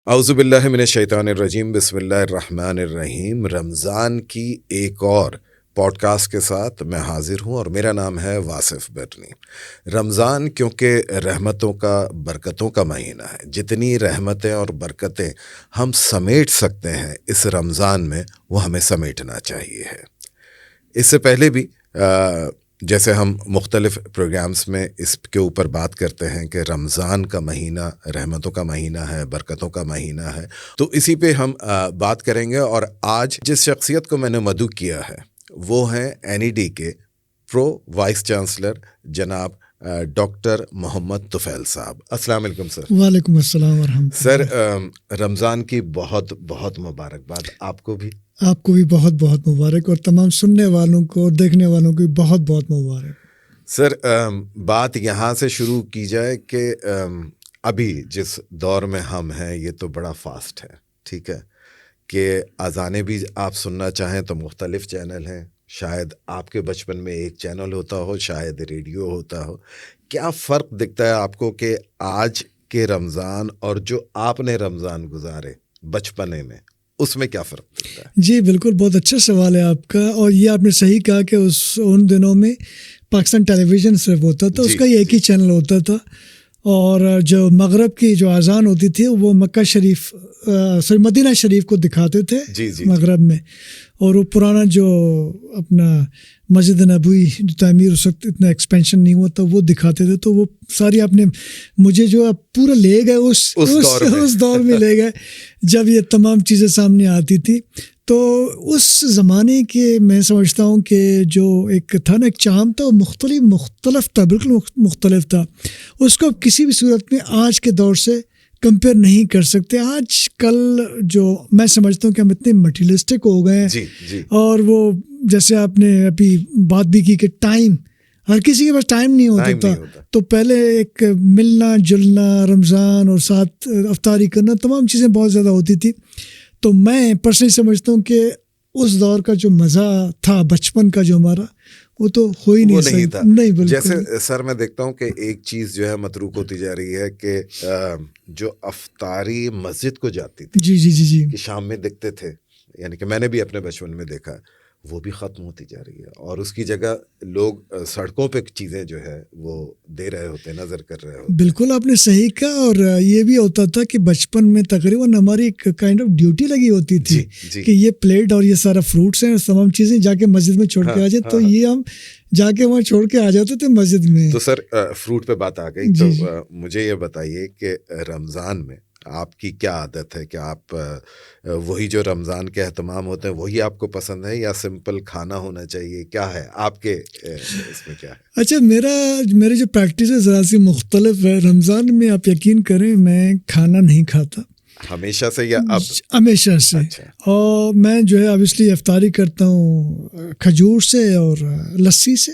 اعوذ باللہ من الشیطان الرجیم، بسم اللہ الرحمن الرحیم۔ رمضان کی ایک اور پوڈ کاسٹ کے ساتھ میں حاضر ہوں اور میرا نام ہے واصف برنی۔ رمضان کیونکہ رحمتوں کا، برکتوں کا مہینہ ہے، جتنی رحمتیں اور برکتیں ہم سمیٹ سکتے ہیں اس رمضان میں، وہ ہمیں سمیٹنا چاہیے ہے۔ اس سے پہلے بھی جیسے ہم مختلف پروگرامز میں اس کے اوپر بات کرتے ہیں کہ رمضان کا مہینہ رحمتوں کا مہینہ ہے، برکتوں کا مہینہ ہے، تو اسی پہ ہم بات کریں گے۔ اور آج جس شخصیت کو میں نے مدعو کیا ہے وہ ہیں NED کے پرو وائس چانسلر جناب ڈاکٹر محمد طفیل صاحب۔ السلام علیکم سر۔ وعلیکم السلام ورحمۃ اللہ۔ سر، رمضان کی بہت بہت مبارکباد آپ کو بھی۔ آپ کو بھی بہت بہت مبارک، اور تمام سننے والوں کو اور دیکھنے والوں کو بھی بہت بہت مبارک۔ سر، بات یہاں سے شروع کی جائے کہ ابھی جس دور میں ہم ہیں یہ تو بڑا فاسٹ ہے، ٹھیک ہے، کہ اذانیں بھی آپ سننا چاہیں تو مختلف چینل ہیں، شاید آپ کے بچپن میں ایک چینل ہوتا ہو، شاید ریڈیو ہوتا ہو۔ کیا فرق دکھتا ہے آپ کو کہ آج کے رمضان اور جو آپ نے رمضان گزارے بچپنے میں، اس میں کیا فرق دکھتا ہے؟ جی بالکل، بہت اچھا سوال ہے آپ کا، اور یہ آپ نے صحیح کہا کہ ان دنوں میں پاکستان ٹیلی ویژن صرف ہوتا تھا، اس کا ایک ہی چینل ہوتا تھا، اور جو مغرب کی جو اذان ہوتی تھی وہ مکہ شریف مدینہ شریف کو دکھاتے تھے مغرب میں، اور وہ پرانا جو اپنا مسجد نبوی جو تعمیر اس وقت اتنا ایکسپینشن نہیں ہوا تھا وہ دکھاتے تھے۔ تو وہ ساری آپ نے مجھے جو پورا لے گئے اس دور میں لے گئے جب یہ تمام چیزیں سامنے آتی تھی۔ تو اس زمانے کے میں سمجھتا ہوں کہ جو ایک تھا نا، ایک چام تھا، وہ مختلف تھا، بالکل مختلف تھا۔ اس کو کسی بھی صورت میں آج کے دور سے کمپیئر نہیں کر سکتے۔ آج کل جو میں سمجھتا ہوں کہ ہم اتنے مٹیریلسٹک ہو گئے ہیں، اور وہ جیسے آپ نے ابھی بات بھی کی کہ ٹائم، ہر کسی کے پاس ٹائم نہیں ہوتا تھا، تو پہلے ایک ملنا جلنا، رمضان اور ساتھ افطاری کرنا، تمام چیزیں بہت زیادہ ہوتی تھی۔ تو میں پرسنلی سمجھتا ہوں کہ اس دور کا جو مزہ تھا بچپن کا جو ہمارا، وہ تو ہو ہی نہیں سکتا۔ نہیں، بالکل۔ جیسے سر میں دیکھتا ہوں کہ ایک چیز جو ہے متروک ہوتی جا رہی ہے کہ جو افطاری مسجد کو جاتی تھی، جی کہ شام میں دیکھتے تھے، یعنی کہ میں نے بھی اپنے بچپن میں دیکھا، وہ بھی ختم ہوتی جا رہی ہے، اور اس کی جگہ لوگ سڑکوں پہ چیزیں جو ہے وہ دے رہے ہوتے ہیں، نظر کر رہے ہوتے ہیں۔ بالکل آپ نے صحیح کہا، اور یہ بھی ہوتا تھا کہ بچپن میں تقریباً ہماری ایک کائنڈ آف ڈیوٹی لگی ہوتی تھی کہ یہ پلیٹ اور یہ سارا فروٹس ہیں، تمام چیزیں جا کے مسجد میں چھوڑ کے آ جائیں، تو یہ ہم جا کے وہاں چھوڑ کے آ جاتے تھے مسجد میں۔ تو سر، فروٹ پہ بات آ گئی، تو مجھے یہ بتائیے کہ رمضان میں آپ کی کیا عادت ہے؟ کہ آپ وہی جو رمضان کے اہتمام ہوتے ہیں وہی آپ کو پسند ہے، یا سمپل کھانا ہونا چاہیے؟ کیا ہے آپ کے اس میں کیا ہے؟ اچھا، میرے جو پریکٹس ہے ذرا سی مختلف ہے۔ رمضان میں آپ یقین کریں میں کھانا نہیں کھاتا ہمیشہ سے، یا اب؟ ہمیشہ سے۔ اور میں جو ہے اوبیسلی افطاری کرتا ہوں کھجور سے اور لسی سے،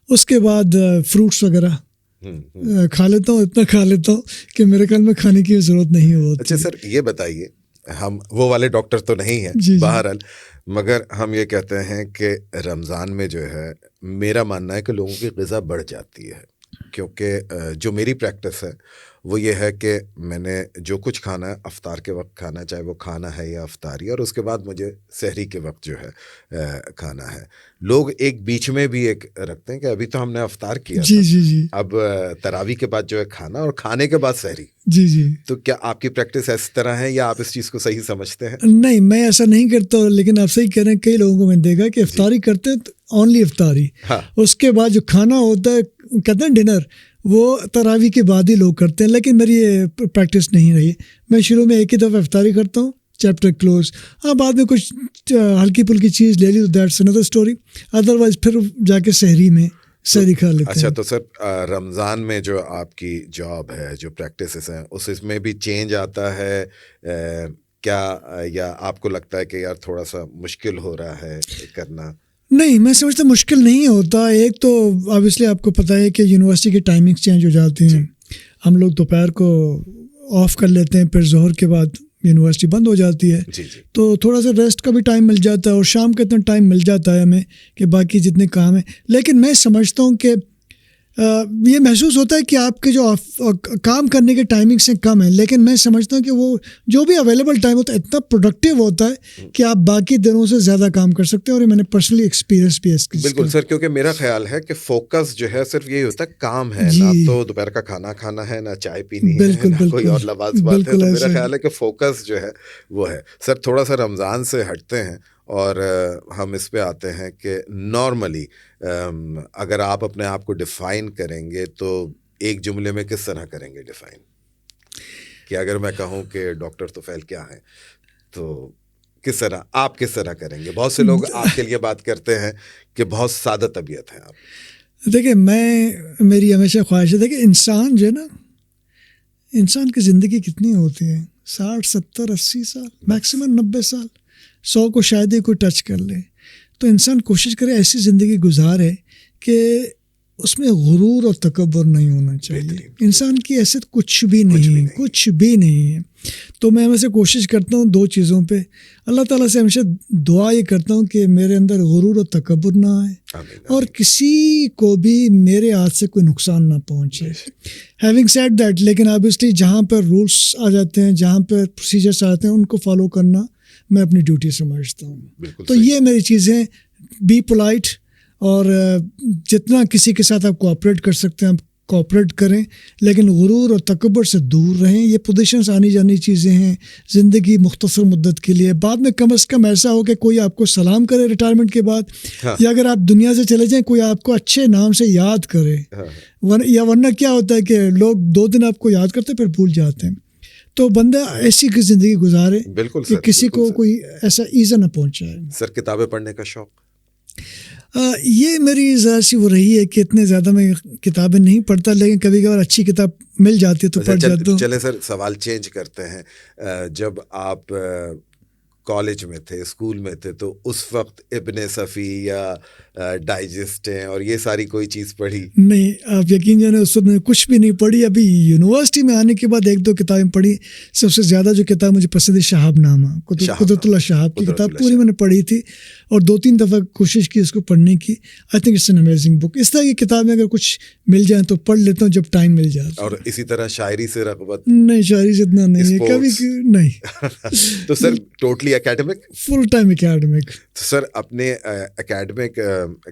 اس کے بعد فروٹس وغیرہ کھا لیتا ہوں، اتنا کھا لیتا ہوں کہ میرے خیال میں کھانے کی ضرورت نہیں ہوتی۔ اچھا سر، یہ بتائیے، ہم وہ والے ڈاکٹر تو نہیں ہیں بہرحال، مگر ہم یہ کہتے ہیں کہ رمضان میں جو ہے میرا ماننا ہے کہ لوگوں کی غذا بڑھ جاتی ہے، کیونکہ جو میری پریکٹس ہے وہ یہ ہے کہ میں نے جو کچھ کھانا ہے افطار کے وقت کھانا، چاہے وہ کھانا ہے یا افطاری، اور اس کے بعد مجھے سحری کے وقت جو ہے کھانا ہے۔ لوگ ایک بیچ میں بھی ایک رکھتے ہیں کہ ابھی تو ہم نے افطار کیا تھا، اب تراویح کے بعد جو ہے کھانا، اور کھانے کے بعد سحری۔ تو کیا آپ کی پریکٹس اس طرح ہے، یا آپ اس چیز کو صحیح سمجھتے ہیں؟ نہیں، میں ایسا نہیں کرتا، لیکن آپ صحیح کہہ رہے ہیں، کئی لوگوں کو میں نے دیکھا کہ افطاری کرتے ہیں اونلی افطاری، اس کے بعد جو کھانا ہوتا ہے کہتے ہیں ڈنر، وہ تراویح کے بعد ہی لوگ کرتے ہیں، لیکن میری یہ پریکٹس نہیں رہی۔ میں شروع میں ایک ہی دفعہ افطاری کرتا ہوں، چیپٹر کلوز، بعد میں کچھ ہلکی پھلکی چیز لے لی تو دیٹس اندر اسٹوری، ادروائز پھر جا کے سحری میں سحری کھا لیتے ہیں۔ اچھا، تو سر رمضان میں جو آپ کی جاب ہے، جو پریکٹسز ہیں، اس میں بھی چینج آتا ہے کیا، یا آپ کو لگتا ہے کہ یار تھوڑا سا مشکل ہو رہا ہے کرنا؟ نہیں، میں سمجھتا مشکل نہیں ہوتا۔ ایک تو obviously آپ کو پتہ ہے کہ یونیورسٹی کے ٹائمنگز چینج ہو جاتے ہیں، ہم لوگ دوپہر کو آف کر لیتے ہیں، پھر ظہر کے بعد یونیورسٹی بند ہو جاتی ہے، تو تھوڑا سا ریسٹ کا بھی ٹائم مل جاتا ہے، اور شام کا اتنا ٹائم مل جاتا ہے ہمیں کہ باقی جتنے کام ہیں۔ لیکن میں سمجھتا ہوں کہ یہ محسوس ہوتا ہے کہ آپ کے جو کام کرنے کے ٹائمنگس ہیں کم ہیں، لیکن میں سمجھتا ہوں کہ وہ جو بھی اویلیبل ٹائم ہوتا ہے اتنا پروڈکٹیو ہوتا ہے کہ آپ باقی دنوں سے زیادہ کام کر سکتے ہیں، اور یہ میں نے پرسنلی ایکسپیرینس بھی ہے اس کی. بالکل سر، کیونکہ میرا خیال ہے کہ فوکس جو ہے صرف یہی ہوتا ہے، کام ہے، نہ تو دوپہر کا کھانا کھانا ہے، نہ چائے پینی ہے، نہ کوئی اور لباس بات ہے. تو میرا خیال ہے کہ فوکس جو ہے وہ ہے. سر تھوڑا سا رمضان سے ہٹتے ہیں اور ہم اس پہ آتے ہیں کہ نارملی اگر آپ اپنے آپ کو ڈیفائن کریں گے تو ایک جملے میں کس طرح کریں گے ڈیفائن؟ کہ اگر میں کہوں کہ ڈاکٹر طفیل کیا ہے تو کس طرح آپ کس طرح کریں گے؟ بہت سے لوگ آپ کے لیے بات کرتے ہیں کہ بہت سادہ طبیعت ہے آپ. دیکھیں میری ہمیشہ خواہش ہے، دیکھیں انسان جو ہے نا، انسان کی زندگی کتنی ہوتی ہے؟ 60 70 80 سال، میکسیمم 90 سال، 100 کو شاید ہی کوئی ٹچ کر لے. تو انسان کوشش کرے ایسی زندگی گزارے کہ اس میں غرور اور تکبر نہیں ہونا چاہیے. انسان کی حیثیت کچھ بھی نہیں ہے. تو میں ہمیشہ کوشش کرتا ہوں 2 چیزوں پہ. اللہ تعالیٰ سے ہمیشہ دعا یہ کرتا ہوں کہ میرے اندر غرور اور تکبر نہ آئے، اور کسی کو بھی میرے ہاتھ سے کوئی نقصان نہ پہنچے. ہیونگ سیڈ دیٹ، لیکن obviously جہاں پر رولس آ جاتے ہیں، جہاں پر پروسیجرس آتے ہیں، ان کو فالو کرنا میں اپنی ڈیوٹی سمجھتا ہوں. تو یہ میری چیزیں، بی پولائٹ، اور جتنا کسی کے ساتھ آپ کوآپریٹ کر سکتے ہیں آپ کوآپریٹ کریں، لیکن غرور اور تکبر سے دور رہیں. یہ پوزیشنز آنی جانی چیزیں ہیں، زندگی مختصر مدت کے لیے. بعد میں کم از کم ایسا ہو کہ کوئی آپ کو سلام کرے ریٹائرمنٹ کے بعد، یا اگر آپ دنیا سے چلے جائیں کوئی آپ کو اچھے نام سے یاد کرے. یا ورنہ کیا ہوتا ہے کہ لوگ 2 دن آپ کو یاد کرتے پھر بھول جاتے ہیں. تو بندہ ایسی کی زندگی گزارے کہ کسی کو کوئی ایسا ایزا نہ پہنچائے. سر کتابیں پڑھنے کا شوق؟ یہ میری ذرا سی وہ رہی ہے کہ اتنے زیادہ میں کتابیں نہیں پڑھتا، لیکن کبھی کبھار اچھی کتاب مل جاتی ہے تو پڑھ جاتا ہوں. چلیں سر سوال چینج کرتے ہیں. جب آپ کالج میں تھے، اسکول میں تھے، تو اس وقت ابن صفی یا ڈائجسٹ ہیں اور یہ ساری کوئی چیز پڑھی؟ نہیں، آپ یقین جانے اس وقت میں کچھ بھی نہیں پڑھی. ابھی یونیورسٹی میں آنے کے بعد 1-2 کتابیں پڑھی. سب سے زیادہ جو کتاب مجھے پسند ہے شہاب نامہ، قدرت اللہ شہاب کی کتاب پوری میں نے پڑھی تھی، اور 2-3 دفعہ کوشش کی اس کو پڑھنے کی. I think it's an amazing book. اس طرح کی کتابیں اگر کچھ مل جائیں تو پڑھ لیتا ہوں جب ٹائم مل جائے. اور اسی طرح شاعری سے رغبت؟ نہیں، شاعری سے اتنا نہیں ہے کبھی نہیں. تو sir totally academic? Full time academic. تو سر اپنے اکیڈمک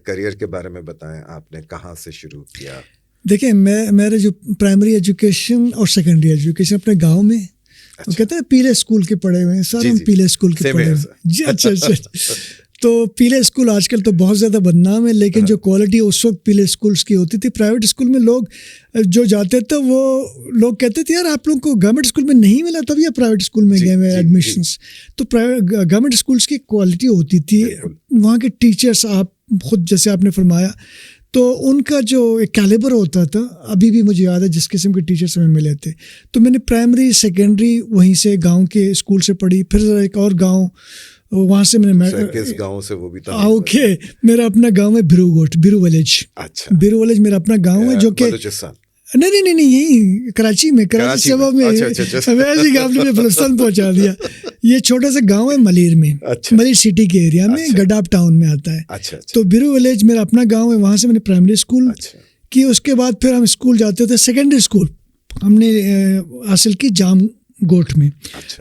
کریئر کے بارے میں بتائیں، آپ نے کہاں سے شروع کیا؟ دیکھیں میرے جو پرائمری ایجوکیشن اور سیکنڈری ایجوکیشن اپنے گاؤں میں، وہ کہتے ہیں پیلے اسکول کے پڑھے ہوئے ہیں سر. ہم پیلے اسکول کے پڑھے ہوئے. جی اچھا. تو پیلے اسکول آج کل تو بہت زیادہ بدنام ہے، لیکن جو کوالٹی اس وقت پیلے اسکولس کی ہوتی تھی، پرائیویٹ اسکول میں لوگ جو جاتے تھے وہ لوگ کہتے تھے یار آپ لوگوں کو گورنمنٹ اسکول میں نہیں ملا تب یہ پرائیویٹ اسکول میں گئے ہوئے ایڈمیشنس. تو گورنمنٹ اسکولس کی کوالٹی ہوتی تھی، وہاں کے ٹیچرس، آپ خود جیسے آپ نے فرمایا، تو ان کا جو ایک کیلیبر ہوتا تھا ابھی بھی مجھے یاد ہے جس قسم کے ٹیچرس ہمیں ملے تھے. تو میں نے پرائمری سیکنڈری وہیں سے گاؤں کے اسکول سے پڑھی. پھر ایک اور گاؤں، وہاں سے میں نے کس گاؤں سے؟ وہ بھی اوکے، میرا اپنا گاؤں ہے بیرو ولیج. اچھا، بیرو ولیج میرا اپنا گاؤں ہے جو کہ نہیں یہی کراچی میں، کراچی صوبہ میں. آپ نے بلوچستان پہنچا دیا. یہ چھوٹا سا گاؤں ہے ملیر میں، ملیر سٹی کے ایریا میں، گڈاب ٹاؤن میں آتا ہے. تو بیرو ولیج میرا اپنا گاؤں ہے، وہاں سے میں نے پرائمری اسکول کی. اس کے بعد پھر ہم اسکول جاتے تھے. سیکنڈری اسکول ہم نے حاصل کی جام گوٹ میں.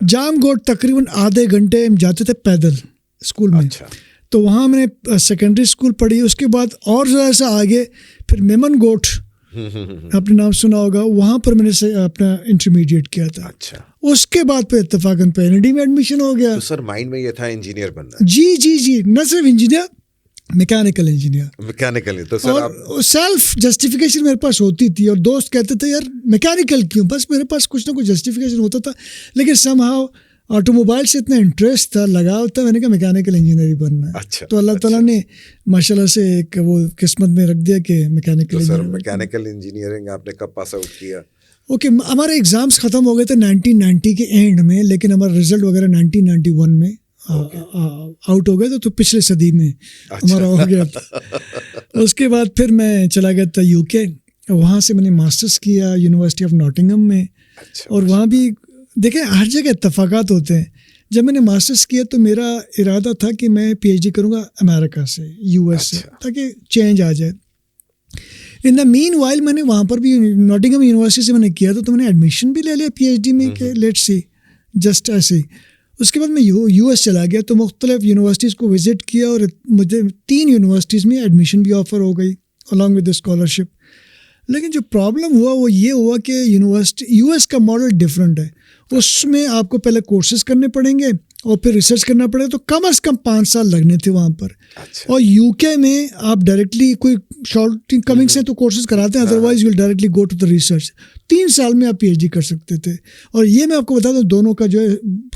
جام گوٹ تقریباً آدھے گھنٹے ہم جاتے تھے پیدل اسکول میں. تو وہاں میں نے سیکنڈری اسکول پڑھی. اس کے بعد اور ذرا سا آگے پھر میمن گوٹ، آپ نے نام سنا ہوگا، وہاں پر میں نے اپنا انٹرمیڈیٹ کیا تھا. اس کے بعد پھر اتفاقاً پہ NID میں ایڈمیشن ہو گیا. سر مائنڈ میں یہ تھا انجینئر بننا؟ جی، نہ صرف انجینئر، میکینیکل انجینئر. تو سر اور سیلف جسٹیفیکیشن میرے پاس ہوتی تھی، اور دوست کہتے تھے یار میکینیکل کیوں، بس میرے پاس کچھ نہ کچھ جسٹیفیکیشن ہوتا تھا. لیکن سم ہاؤ آٹو موبائل سے اتنا انٹرسٹ تھا، لگاؤ تھا، میں نے کہا میکینیکل انجینئر ہی بننا ہے. تو اللہ تعالیٰ نے ماشاء اللہ سے ایک وہ قسمت میں رکھ دیا کہ میکینیکل انجینئرنگ آپ نے کب پاس آؤٹ کیا؟ اوکے، ہمارے ایگزامس ختم ہو گئے تھے 1990 کے اینڈ میں، لیکن ہمارا رزلٹ وغیرہ 1991 میں آؤٹ ہو گئے تھے. تو پچھلے صدی میں ہمارا ہو گیا تھا. اس کے بعد پھر میں چلا گیا تھا UK. وہاں سے میں نے ماسٹرس کیا یونیورسٹی آف ناٹنگھم میں. اور وہاں بھی دیکھیں ہر جگہ اتفاقات ہوتے ہیں. جب میں نے ماسٹرس کیا تو میرا ارادہ تھا کہ میں PhD کروں گا امریکہ سے، US سے، تاکہ چینج آ جائے. ان دا مین وائل میں نے وہاں پر بھی ناٹنگھم یونیورسٹی سے میں نے کیا تھا, تو میں نے ایڈمیشن بھی لے لیا پی ایچ ڈی میں کہ لیٹس سی جسٹ ایسے ہی. اس کے بعد میں یو ایس چلا گیا, تو مختلف یونیورسٹیز کو وزٹ کیا اور مجھے 3 یونیورسٹیز میں ایڈمیشن بھی آفر ہو گئی along with the scholarship. لیکن جو پرابلم ہوا وہ یہ ہوا کہ یو ایس کا ماڈل ڈفرینٹ ہے. اس میں آپ کو پہلے کورسز کرنے پڑیں گے اور پھر ریسرچ کرنا پڑے گا, تو کم از کم 5 سال لگنے تھے وہاں پر. اور یو کے میں آپ ڈائریکٹلی کوئی شارٹ کمنگ سے تو کورسز کراتے ہیں, otherwise you will directly go to the research. 3 سال میں آپ پی ایچ ڈی کر سکتے تھے. اور یہ میں آپ کو بتا دوں دونوں کا جو ہے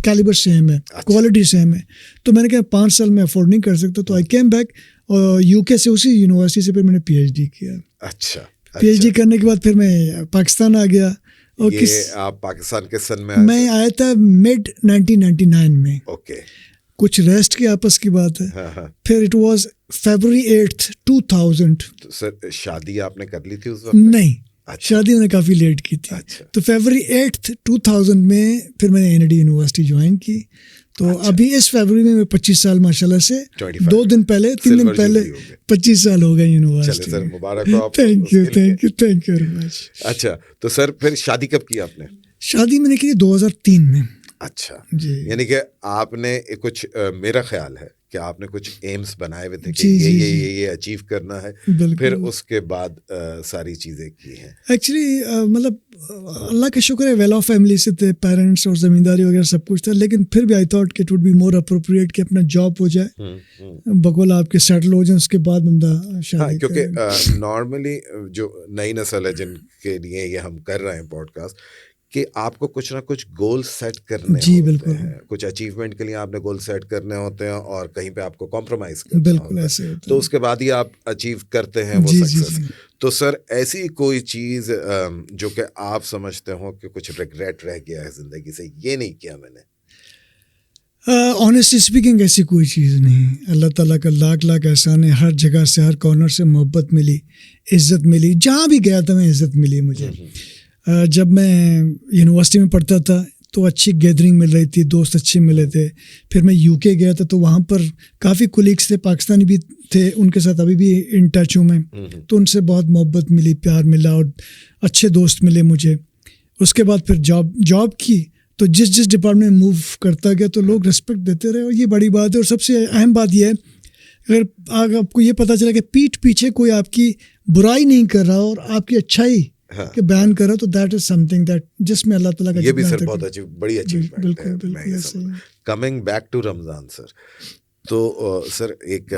کیلیبر سیم ہے, کوالٹی سیم ہے. تو میں نے کہا 5 سال میں افورڈ نہیں کر سکتا, تو آئی کیم بیک اور یو کے سے اسی یونیورسٹی سے پھر میں نے پی ایچ ڈی کیا. اچھا, پی ایچ ڈی کرنے کے بعد پھر میں پاکستان آ گیا. اور آپ پاکستان کے سن میں آیا تھا mid 1999 میں. اوکے, کچھ ریسٹ کے آپس کی بات ہے. پھر اٹ واز February 8th 2000. تو سر شادی آپ نے کر لی تھی اس وقت؟ نہیں, شادی میں نے کافی لیٹ کی تھی. تو February 8th 2000 میں پھر میں نے NID یونیورسٹی جوائن کی. تو ابھی اس فیبرری میں 25 سال ماشاء اللہ سے 3 دن پہلے 25 سال ہو گئے university. Sir Mubarak who. Thank you very مچ. اچھا, تو سر پھر شادی کب کی آپ نے؟ شادی میں نے کی 2003 میں. اچھا جی, یعنی کہ آپ نے کچھ, میرا خیال ہے کہ آپ نے کچھ ایمس بنائے ہوئے تھے کہ یہ اچیو کرنا ہے, پھر اس کے بعد ساری چیزیں کی ہیں. ایکچولی مطلب اللہ کا شکر ہے ویل آف فیملی سے تھے, پیرنٹس اور زمینداری وغیرہ سب کچھ تھا, لیکن پھر بھی آئی تھاٹ کہ it would be more appropriate کہ اپنا جاب ہو جائے, بقول آپ کے سیٹل ہو جائیں, اس کے بعد بندہ شادی. کیونکہ نارملی جو نئی نسل ہے جن کے لیے یہ ہم کر رہے ہیں پوڈ کاسٹ, کہ آپ کو کچھ نہ کچھ گول سیٹ کرنے ہوتے ہیں, کچھ اچیومنٹ کے لیے آپ نے گول سیٹ کرنے ہوتے ہیں اور کہیں پہ آپ کو کمپرومائز کرنا ہوتا ہے, تو اس کے بعد ہی آپ اچیو کرتے ہیں وہ سکسیس. تو سر ایسی کوئی چیز جو کہ آپ سمجھتے ہو کہ کچھ ریگریٹ رہ گیا ہے زندگی سے, یہ نہیں کیا میں نے؟ آنیسٹلی اسپیکنگ ایسی کوئی چیز نہیں. اللہ تعالیٰ کا لاکھ احسان ہے, ہر جگہ سے ہر کارنر سے محبت ملی, عزت ملی, جہاں بھی گیا تھا میں عزت ملی مجھے. جب میں یونیورسٹی میں پڑھتا تھا تو اچھی گیدرنگ مل رہی تھی, دوست اچھے ملے تھے. پھر میں یو کے گیا تھا تو وہاں پر کافی کولیگس تھے, پاکستانی بھی تھے, ان کے ساتھ ابھی بھی ان ٹچ ہوں میں. تو ان سے بہت محبت ملی, پیار ملا اور اچھے دوست ملے مجھے. اس کے بعد پھر جاب کی, تو جس ڈپارٹمنٹ میں موو کرتا گیا تو لوگ ریسپیکٹ دیتے رہے, اور یہ بڑی بات ہے. اور سب سے اہم بات یہ ہے, اگر آپ کو یہ پتہ چلا کہ پیٹھ پیچھے کوئی آپ کی برائی نہیں کر رہا اور آپ کی اچھائی کہ بیان کرا, تو that is some thing that جس میں اللہ تعالیٰ کا, یہ بھی سر بہت اچھی بڑی اچیومنٹ ہے. بالکل. کمنگ بیک ٹو رمضان سر, تو سر ایک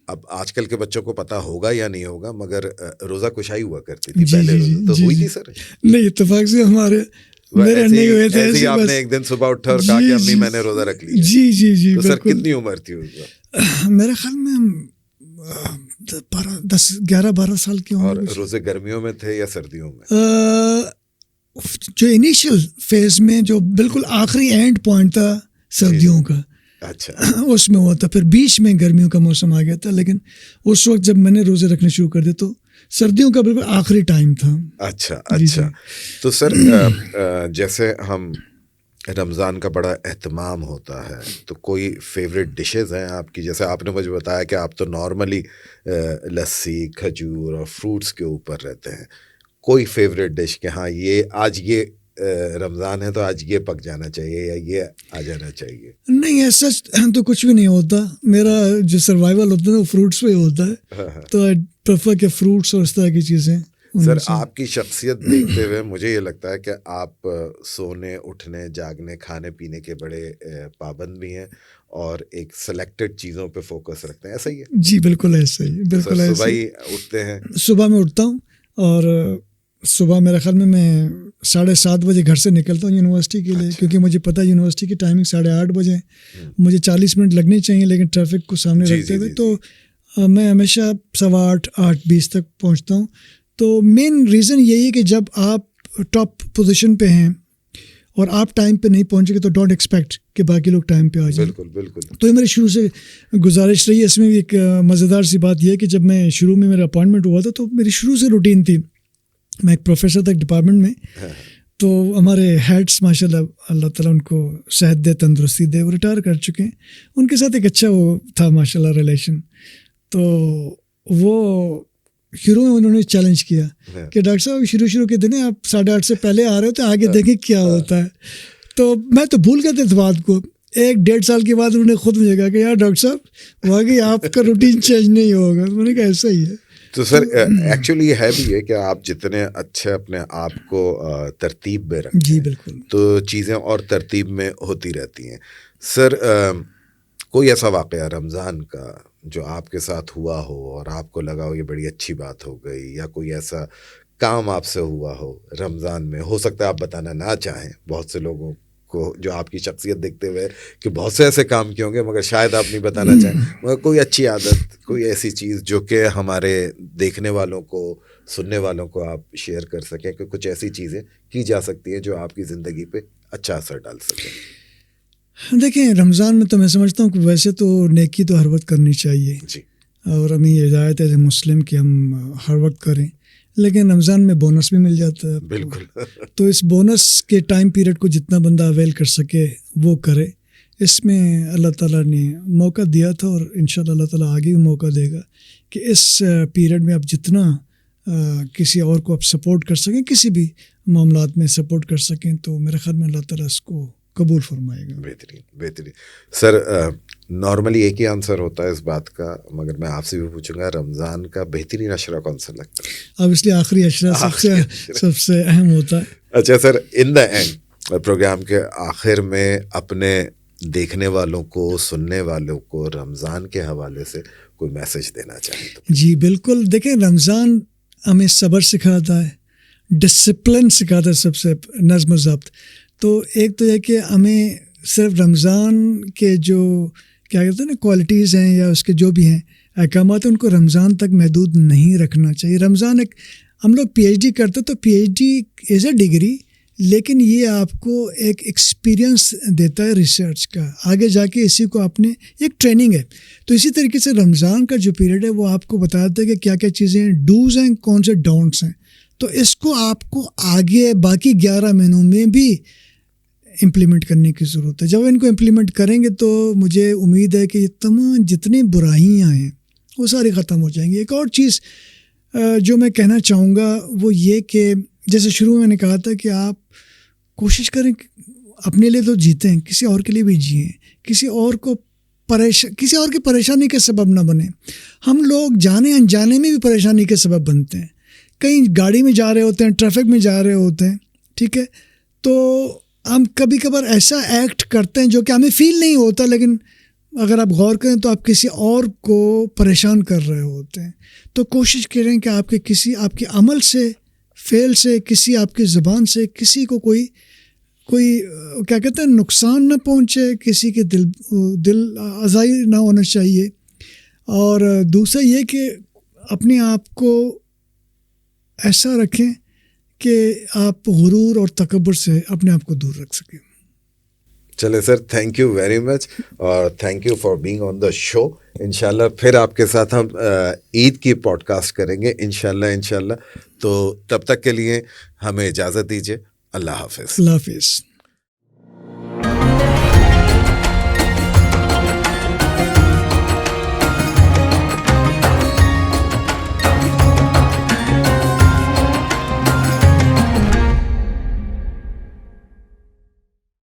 اب آج کل کے بچوں کو پتا ہوگا یا نہیں ہوگا, مگر روزہ کشائی ہوا کرتی تھی پہلے, تو ہوئی تھی سر؟ نہیں, اتفاق سے ہمارے میرے امی ہوئے تھے. ایسے آپ نے ایک دن صبح اٹھا اور کہا کہ امی میں نے روزہ رکھ لیا. جی. تو سر کتنی عمر تھی اس وقت؟ میرے خیال میں 11-12 سال کی عمر. اور روزے گرمیوں میں تھے یا سردیوں میں؟ جو انیشیل فیز میں جو بالکل آخری اینڈ پوائنٹ تھا سردیوں کا, اچھا, اس میں ہوا تھا. پھر بیچ میں گرمیوں کا موسم آ گیا تھا, لیکن اس وقت جب میں نے روزے رکھنے شروع کر دیے تو سردیوں کا بالکل آخری ٹائم تھا. اچھا. تو سر جیسے ہم رمضان کا بڑا اہتمام ہوتا ہے, تو کوئی فیوریٹ ڈشز ہیں آپ کی؟ جیسے آپ نے مجھے بتایا کہ آپ تو نارملی لسی, کھجور اور فروٹس کے اوپر رہتے ہیں. کوئی فیوریٹ ڈش کہ ہاں یہ آج یہ رمضان ہے تو آج یہ پک جانا چاہیے یا یہ آ جانا چاہیے؟ نہیں, ایسا تو کچھ بھی نہیں ہوتا. میرا جو سروائیول ہوتا ہے وہ فروٹس پہ ہی ہوتا ہے, تو آئی پریفر کہ فروٹس اور اس طرح کی چیزیں. سر آپ کی شخصیت دیکھتے ہوئے مجھے یہ لگتا ہے کہ آپ سونے, اٹھنے, جاگنے, کھانے پینے کے بڑے پابند بھی ہیں اور ایک سلیکٹڈ چیزوں پہ فوکس رکھتے ہیں, ایسا ہی ہے؟ جی بالکل ایسا ہی, بالکل ایسا. صبح ہی اٹھتے ہیں؟ صبح میں اٹھتا ہوں, اور صبح میرے خیال میں 7:30 بجے گھر سے نکلتا ہوں یونیورسٹی کے لیے, کیونکہ مجھے پتہ ہے یونیورسٹی کی ٹائمنگ 8:30 بجے, مجھے 40 منٹ لگنے چاہیے, لیکن ٹریفک کو سامنے رکھتے ہوئے تو میں ہمیشہ 8:15 8:20 تک پہنچتا ہوں. تو مین ریزن یہی ہے کہ جب آپ ٹاپ پوزیشن پہ ہیں اور آپ ٹائم پہ نہیں پہنچے گے تو ڈونٹ ایکسپیکٹ کہ باقی لوگ ٹائم پہ آ جائیں. بالکل. تو یہ میری شروع سے گزارش رہی ہے. اس میں بھی ایک مزیدار سی بات یہ ہے کہ جب میں شروع میں میرا اپائنٹمنٹ ہوا تھا تو میری شروع سے روٹین تھی. میں ایک پروفیسر تھا ایک ڈپارٹمنٹ میں, تو ہمارے ہیڈس ماشاء اللہ اللہ تعالیٰ ان کو صحت دے, تندرستی دے, وہ ریٹائر کر چکے ہیں. ان کے ساتھ ایک اچھا وہ تھا ماشاء اللہ ریلیشن. تو وہ شروع میں انہوں نے چیلنج کیا کہ ڈاکٹر صاحب شروع کے دن آپ 8:30 سے پہلے آ رہے ہو تو آگے دیکھیں کیا ہوتا ہے. تو میں تو بھول گیا تھا اس بات کو. 1-1.5 سال کے بعد انہوں نے خود مجھے کہا کہ یار ڈاکٹر صاحب واقعی آپ کا روٹین چینج نہیں ہوگا. میں نے کہا ایسا ہی ہے. تو سر ایکچولی یہ ہے بھی ہے کہ آپ جتنے اچھے اپنے آپ کو ترتیب میں رکھیں, جی بالکل, تو چیزیں اور ترتیب میں ہوتی رہتی ہیں. سر کوئی ایسا واقعہ رمضان کا جو آپ کے ساتھ ہوا ہو اور آپ کو لگا ہو یہ بڑی اچھی بات ہو گئی, یا کوئی ایسا کام آپ سے ہوا ہو رمضان میں؟ ہو سکتا ہے آپ بتانا نہ چاہیں, بہت سے لوگوں کو جو آپ کی شخصیت دیکھتے ہوئے کہ بہت سے ایسے کام کیے ہوں گے مگر شاید آپ نہیں بتانا چاہیں, مگر کوئی اچھی عادت, کوئی ایسی چیز جو کہ ہمارے دیکھنے والوں کو, سننے والوں کو آپ شیئر کر سکیں کہ کچھ ایسی چیزیں کی جا سکتی ہیں جو آپ کی زندگی پہ اچھا اثر ڈال سکیں. دیکھیں رمضان میں تو میں سمجھتا ہوں کہ ویسے تو نیکی تو ہر وقت کرنی چاہیے جی, اور ہمیں یہ ہدایت ہے مسلم کہ ہم ہر وقت کریں, لیکن رمضان میں بونس بھی مل جاتا ہے. بالکل. تو اس بونس کے ٹائم پیریڈ کو جتنا بندہ اویل کر سکے وہ کرے. اس میں اللہ تعالیٰ نے موقع دیا تھا اور انشاءاللہ اللہ تعالیٰ آگے بھی موقع دے گا کہ اس پیریڈ میں آپ جتنا کسی اور کو آپ سپورٹ کر سکیں, کسی بھی معاملات میں سپورٹ کر سکیں, تو میرے خیال میں اللہ تعالیٰ اس کو قبول فرمائے گا. بہترین بہترین. سر نارملی ایک ہی آنسر ہوتا ہے اس بات کا, مگر میں آپ سے بھی پوچھوں گا رمضان کا بہترین عشرہ کون سا لگتا ہے؟ اب اس لیے آخری عشرہ سب سے اہم ہوتا ہے. اچھا سر, ان دا اینڈ پروگرام کے آخر میں اپنے دیکھنے والوں کو, سننے والوں کو رمضان کے حوالے سے کوئی میسج دینا چاہیں تو؟ جی بالکل. دیکھیں رمضان ہمیں صبر سکھاتا ہے, ڈسپلن سکھاتا ہے, سب سے نظم و ضبط. تو ایک تو یہ کہ ہمیں صرف رمضان کے جو کیا کہتے ہیں نا کوالٹیز ہیں یا اس کے جو بھی ہیں احکامات ہیں ان کو رمضان تک محدود نہیں رکھنا چاہیے. رمضان ایک, ہم لوگ پی ایچ ڈی کرتے تو P H D is a degree, لیکن یہ آپ کو ایک ایکسپیرینس دیتا ہے ریسرچ کا, آگے جا کے اسی کو اپنے ایک ٹریننگ ہے. تو اسی طریقے سے رمضان کا جو پیریڈ ہے وہ آپ کو بتاتا ہے کہ کیا کیا چیزیں ڈوز ہیں, کون سے ڈاؤنٹس ہیں. تو اس کو آپ کو آگے باقی 11 مہینوں میں بھی امپلیمنٹ کرنے کی ضرورت ہے. جب ان کو امپلیمنٹ کریں گے تو مجھے امید ہے کہ یہ تمام جتنی برائیاں ہیں وہ ساری ختم ہو جائیں گی. ایک اور چیز جو میں کہنا چاہوں گا وہ یہ کہ جیسے شروع میں نے کہا تھا کہ آپ کوشش کریں اپنے لیے تو جیتے ہیں, کسی اور کے لیے بھی جئیں, کسی اور کی پریشانی کے سبب نہ بنیں. ہم لوگ جانے انجانے میں بھی پریشانی کے سبب بنتے ہیں. کہیں گاڑی میں جا رہے ہوتے ہیں, ٹریفک میں جا رہے ہوتے ہیں, ٹھیک ہے, تو ہم کبھی کبھار ایسا ایکٹ کرتے ہیں جو کہ ہمیں فیل نہیں ہوتا, لیکن اگر آپ غور کریں تو آپ کسی اور کو پریشان کر رہے ہوتے ہیں. تو کوشش کریں کہ آپ کے عمل سے, فعل سے, کسی آپ کی زبان سے کسی کو کوئی کیا کہتے ہیں نقصان نہ پہنچے, کسی کے دل آزائی نہ ہونا چاہیے. اور دوسرا یہ کہ اپنے آپ کو ایسا رکھیں کہ آپ غرور اور تکبر سے اپنے آپ کو دور رکھ سکیں. چلے sir, thank you very much, اور thank you for being on the show. انشاءاللہ پھر آپ کے ساتھ ہم عید کی پوڈ کاسٹ کریں گے انشاءاللہ. تو تب تک کے لیے ہمیں اجازت دیجیے. اللہ حافظ. اللہ حافظ.